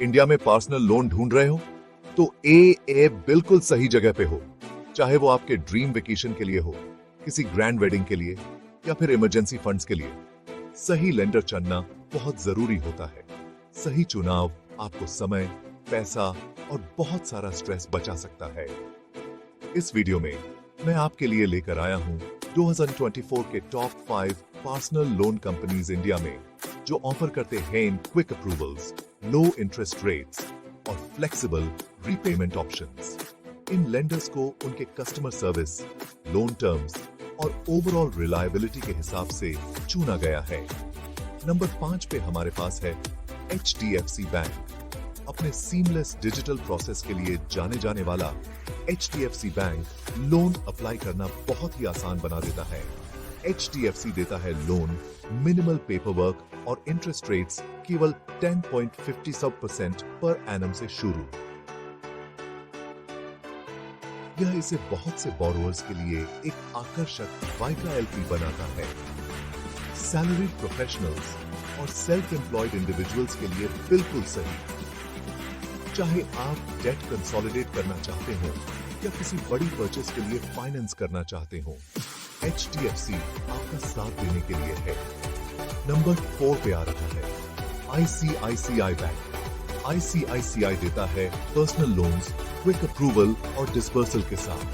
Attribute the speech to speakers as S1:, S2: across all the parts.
S1: India में personal loan ढूंढ रहे हो तो ए बिल्कुल सही जगह पे हो। चाहे वो आपके ड्रीम वेकेशन के लिए हो, किसी ग्रैंड वेडिंग के लिए या फिर इमरजेंसी फंड्स के लिए, सही लेंडर चुनना बहुत जरूरी होता है। सही चुनाव आपको समय, पैसा और बहुत सारा स्ट्रेस बचा सकता है। इस वीडियो में मैं आपके लिए लेकर आया हूं 2024 के top 5 personal loan companies India में जो ऑफर करते हैं in quick approvals, low interest rates और फ्लेक्सिबल रीपेमेंट ऑप्शंस। इन लेंडर्स को उनके कस्टमर सर्विस, लोन टर्म्स और ओवरऑल रिलायबिलिटी के हिसाब से चुना गया है। नंबर 5 पे हमारे पास है HDFC बैंक। अपने सीमलेस डिजिटल प्रोसेस के लिए जाने जाने वाला HDFC बैंक लोन अप्लाई करना बहुत ही आसान बना देता है। HDFC देता है लोन, मिनिमल पेपर वर्क और इंटरेस्ट रेट्स केवल 10.50% पर एनम से शुरू। यह इसे बहुत से बोरोवर्स के लिए एक आकर्षक वाइका एलपी बनाता है। सैलरीड प्रोफेशनल्स और सेल्फ एम्प्लॉयड इंडिविजुअल्स के लिए बिल्कुल सही। चाहे आप डेट कंसोलिडेट करना चाहते हो या किसी बड़ी परचेस के लिए फाइनेंस करना चाहते हो, HDFC आपका साथ देने के लिए है। नंबर 4 पे आ रहा है ICICI बैंक। ICICI देता है पर्सनल लोन्स, क्विक अप्रूवल और डिस्बर्सल के साथ,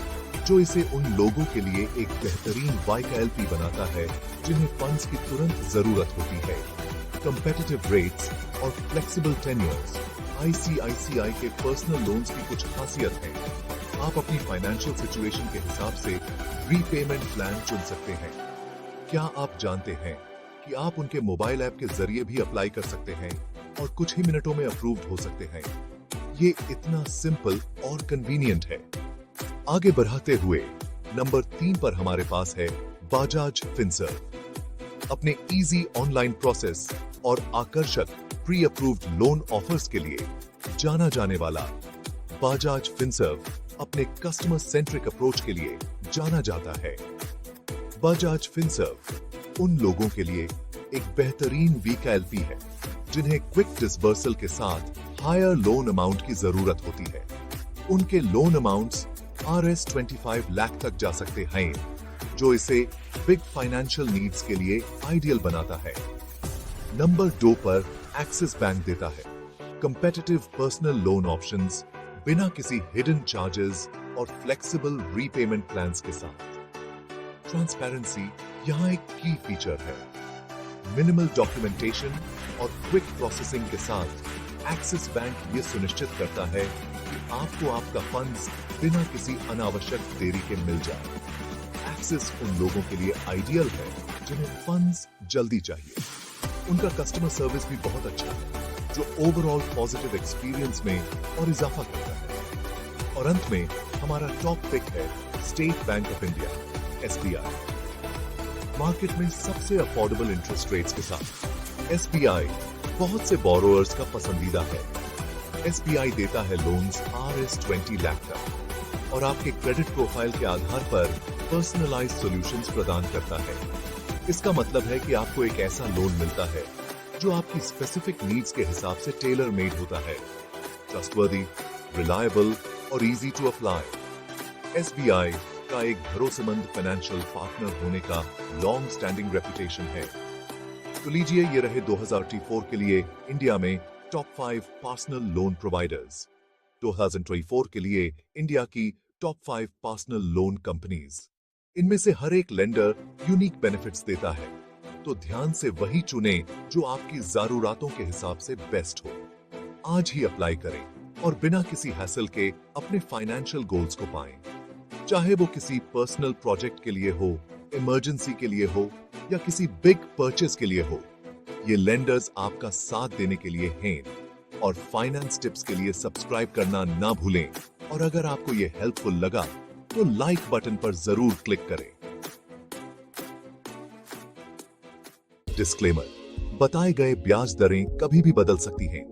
S1: जो इसे उन लोगों के लिए एक बेहतरीन वाइका एलपी बनाता है जिन्हें फंड्स की तुरंत जरूरत होती है। कंपेटिटिव रेट्स और फ्लेक्सिबल टेन्योर्स ICICI के पर्सनल लोन्स की कुछ खासियत है। आप अपनी फाइनेंशियल सिचुएशन के हिसाब से रीपेमेंट प्लान चुन सकते हैं। क्या आप जानते हैं कि आप उनके मोबाइल ऐप के जरिए भी अप्लाई कर सकते हैं और कुछ ही मिनटों में अप्रूव्ड हो सकते हैं। ये इतना सिंपल और कन्वीनियंट है। आगे बढ़ाते हुए नंबर 3 पर हमारे पास है बजाज फिनसर्व। अपने इजी ऑनलाइन प्रोसेस और आकर्षक प्री अप्रूव्ड लोन ऑफर्स के लिए जाना जाने वाला बजाज फिनसर्व अपने कस्टमर सेंट्रिक अप्रोच के लिए जाना जाता है। बजाज फिनसर्व उन लोगों के लिए एक बेहतरीन वीका एलपी है जिन्हें क्विक डिसबर्सल के साथ हायर लोन अमाउंट की जरूरत होती है। उनके लोन अमाउंट्स Rs 25 लाख तक जा सकते हैं, जो इसे बिग फाइनेंशियल नीड्स के लिए आइडियल बनाता है। नंबर 2 पर एक्सिस बैंक देता है कंपेटिटिव पर्सनल लोन ऑप्शंस बिना किसी हिडन चार्जेस और फ्लेक्सिबल रीपेमेंट प्लान्स के साथ। ट्रांसपेरेंसी यहाँ एक की फीचर है। मिनिमल डॉक्यूमेंटेशन और क्विक प्रोसेसिंग के साथ एक्सिस बैंक ये सुनिश्चित करता है कि आपको आपका फंड्स बिना किसी अनावश्यक देरी के मिल जाए। एक्सिस उन लोगों के लिए आइडियल है जिन्हें फंड्स जल्दी चाहिए। उनका कस्टमर सर्विस भी बहुत अच्छा है, जो ओवरऑल पॉजिटिव एक्सपीरियंस में और इजाफा करता है। और अंत में हमारा टॉप पिक है state bank of India SBI। Market में सबसे अफोर्डेबल इंटरेस्ट रेट्स के साथ SBI बहुत से बोरोवर्स का पसंदीदा है। SBI देता है लोन्स Rs 20 लाख तक और आपके क्रेडिट प्रोफाइल के आधार पर पर्सनलाइज्ड सॉल्यूशंस प्रदान करता है। इसका मतलब है कि आपको एक ऐसा लोन मिलता है जो आपकी स्पेसिफिक नीड्स के हिसाब से टेलर मेड होता है। ट्रस्टवर्दी, रिलायबल और इजी टू अप्लाई। SBI का एक भरोसेमंद फाइनेंशियल पार्टनर होने का लॉन्ग स्टैंडिंग रेपुटेशन है। तो लीजिए, ये रहे 2024 के लिए इंडिया में टॉप 5 पर्सनल लोन प्रोवाइडर्स। 2024 के लिए इंडिया की टॉप 5 पर्सनल लोन कंपनीज। इनमें से हर एक लेंडर यूनिक बेनिफिट्स देता है, तो ध्यान से वही चुनें जो आपकी जरूरतों के हिसाब से बेस्ट हो। आज ही अप्लाई करें और बिना किसी हैसल के अपने फाइनेंशियल गोल्स को पाएं। चाहे वो किसी पर्सनल प्रोजेक्ट के लिए हो, इमरजेंसी के लिए हो या किसी बिग परचेस के लिए हो, ये लेंडर्स आपका साथ देने के लिए हैं। और फाइनेंस टिप्स के लिए सब्सक्राइब करना ना भूलें। और अगर आपको ये हेल्पफुल लगा तो लाइक बटन पर जरूर क्लिक करें। डिस्क्लेमर, बताए गए ब्याज दरें कभी भी बदल सकती हैं।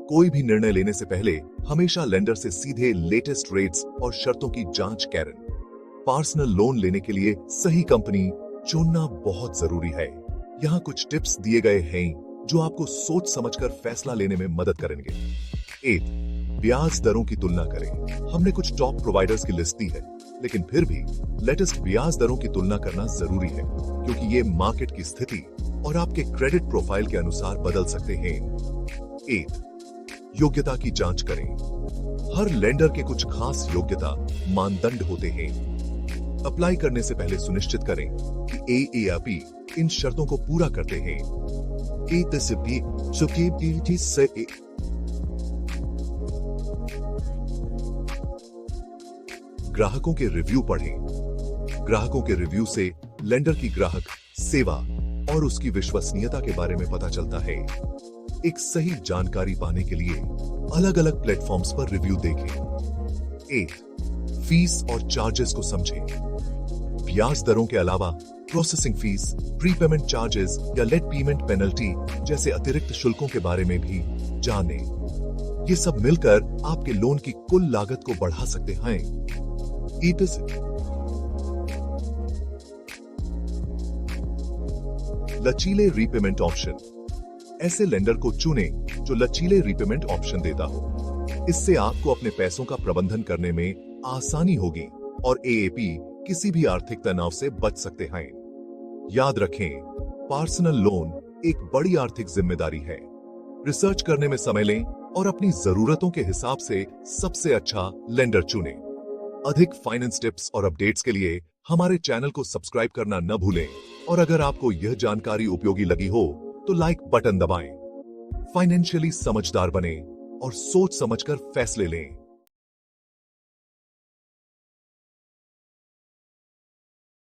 S1: कोई भी निर्णय लेने से पहले हमेशा लेंडर से सीधे लेटेस्ट रेट्स और शर्तों की जांच करें। पर्सनल लोन लेने के लिए सही कंपनी चुनना बहुत जरूरी है। यहाँ कुछ टिप्स दिए गए हैं जो आपको सोच समझकर फैसला लेने में मदद करेंगे। 8, ब्याज दरों की तुलना करें। हमने कुछ टॉप प्रोवाइडर्स की लिस्ट दी है, लेकिन फिर भी लेटेस्ट ब्याज दरों की तुलना करना जरूरी है, क्योंकि ये मार्केट की स्थिति और आपके क्रेडिट प्रोफाइल के अनुसार बदल सकते हैं। 8, योग्यता की जांच करें। हर लेंडर के कुछ खास योग्यता मानदंड होते हैं। अप्लाई करने से पहले सुनिश्चित करें कि AARP इन शर्तों को पूरा करते हैं। ग्राहकों के रिव्यू पढ़ें। ग्राहकों के रिव्यू से लेंडर की ग्राहक सेवा और उसकी विश्वसनीयता के बारे में पता चलता है। एक सही जानकारी पाने के लिए अलग अलग प्लेटफॉर्म्स पर रिव्यू देखें। 8, फीस और चार्जेस को समझें। ब्याज दरों के अलावा प्रोसेसिंग फीस, प्रीपेमेंट चार्जेस या लेट पेमेंट पेनल्टी जैसे अतिरिक्त शुल्कों के बारे में भी जानें। ये सब मिलकर आपके लोन की कुल लागत को बढ़ा सकते हैं। लचीले रीपेमेंट ऑप्शन। ऐसे लेंडर को चुनें जो लचीले रीपेमेंट ऑप्शन देता हो। इससे आपको अपने पैसों का प्रबंधन करने में आसानी होगी और AAP किसी भी आर्थिक तनाव से बच सकते हैं। याद रखें, पर्सनल लोन एक बड़ी आर्थिक जिम्मेदारी है। रिसर्च करने में समय लें और अपनी जरूरतों के हिसाब से सबसे अच्छा लेंडर चुनें। अधिक फाइनेंस टिप्स और अपडेट्स के लिए हमारे चैनल को सब्सक्राइब करना न भूलें और अगर आपको यह जानकारी उपयोगी लगी हो तो लाइक बटन दबाएं। फाइनेंशियली समझदार बनें और सोच समझकर फैसले लें।